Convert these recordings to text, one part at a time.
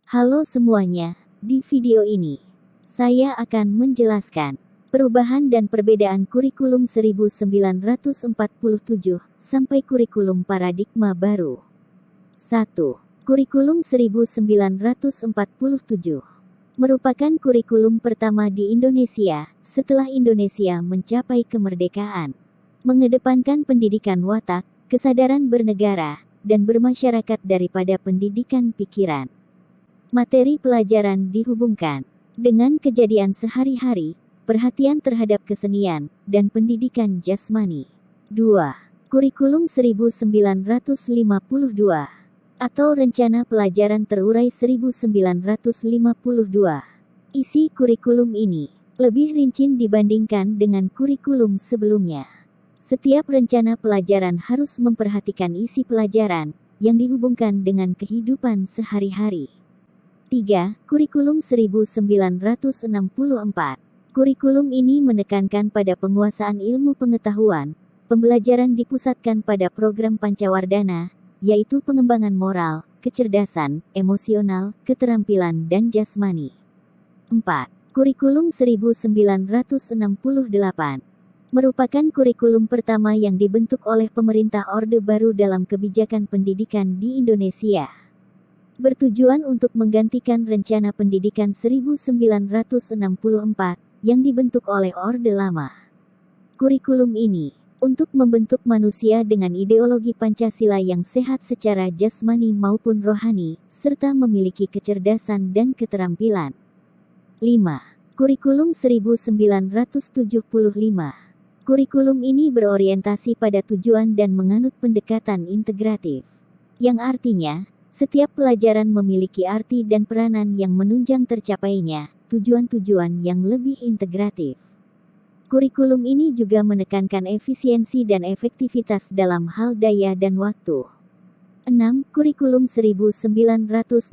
Halo semuanya, di video ini saya akan menjelaskan perubahan dan perbedaan kurikulum 1947 sampai kurikulum paradigma baru. 1. Kurikulum 1947 merupakan kurikulum pertama di Indonesia setelah Indonesia mencapai kemerdekaan. Mengedepankan pendidikan watak, kesadaran bernegara, dan bermasyarakat daripada pendidikan pikiran. Materi pelajaran dihubungkan dengan kejadian sehari-hari, perhatian terhadap kesenian, dan pendidikan jasmani. 2. Kurikulum 1952 atau Rencana Pelajaran Terurai 1952. Isi kurikulum ini lebih rinci dibandingkan dengan kurikulum sebelumnya. Setiap rencana pelajaran harus memperhatikan isi pelajaran yang dihubungkan dengan kehidupan sehari-hari. 3. Kurikulum 1964. Kurikulum ini menekankan pada penguasaan ilmu pengetahuan. Pembelajaran dipusatkan pada program Pancawardhana, yaitu pengembangan moral, kecerdasan, emosional, keterampilan dan jasmani. 4. Kurikulum 1968 merupakan kurikulum pertama yang dibentuk oleh pemerintah Orde Baru dalam kebijakan pendidikan di Indonesia. Bertujuan untuk menggantikan Rencana Pendidikan 1964 yang dibentuk oleh Orde Lama. Kurikulum ini untuk membentuk manusia dengan ideologi Pancasila yang sehat secara jasmani maupun rohani, serta memiliki kecerdasan dan keterampilan. 5. Kurikulum 1975. Kurikulum ini berorientasi pada tujuan dan menganut pendekatan integratif, yang artinya, setiap pelajaran memiliki arti dan peranan yang menunjang tercapainya tujuan-tujuan yang lebih integratif. Kurikulum ini juga menekankan efisiensi dan efektivitas dalam hal daya dan waktu. 6. Kurikulum 1984.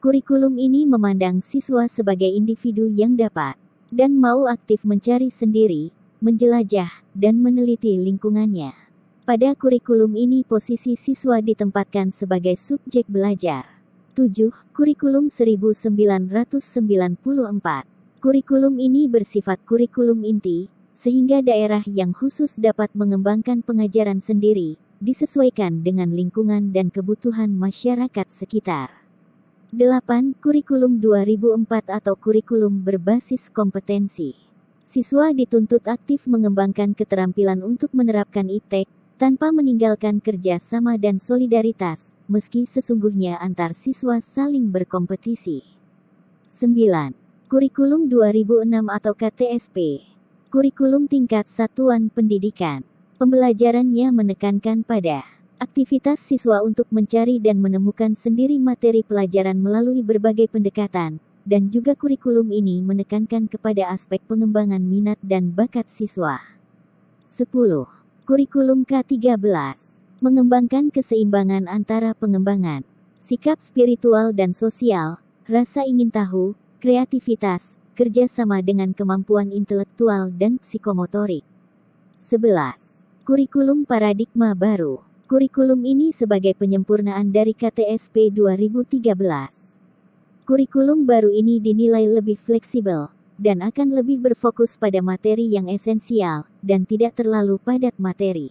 Kurikulum ini memandang siswa sebagai individu yang dapat dan mau aktif mencari sendiri, menjelajah, dan meneliti lingkungannya. Pada kurikulum ini posisi siswa ditempatkan sebagai subjek belajar. 7. Kurikulum 1994. Kurikulum ini bersifat kurikulum inti, sehingga daerah yang khusus dapat mengembangkan pengajaran sendiri, disesuaikan dengan lingkungan dan kebutuhan masyarakat sekitar. 8. Kurikulum 2004 atau kurikulum berbasis kompetensi. Siswa dituntut aktif mengembangkan keterampilan untuk menerapkan iptek, tanpa meninggalkan kerja sama dan solidaritas, meski sesungguhnya antar siswa saling berkompetisi. 9. Kurikulum 2006 atau KTSP. Kurikulum tingkat satuan pendidikan. Pembelajarannya menekankan pada aktivitas siswa untuk mencari dan menemukan sendiri materi pelajaran melalui berbagai pendekatan, dan juga kurikulum ini menekankan kepada aspek pengembangan minat dan bakat siswa. 10. Kurikulum K13 mengembangkan keseimbangan antara pengembangan sikap spiritual dan sosial, rasa ingin tahu, kreativitas, kerjasama dengan kemampuan intelektual dan psikomotorik. 11. Kurikulum paradigma baru. Kurikulum ini sebagai penyempurnaan dari KTSP 2013. Kurikulum baru ini dinilai lebih fleksibel, dan akan lebih berfokus pada materi yang esensial, dan tidak terlalu padat materi.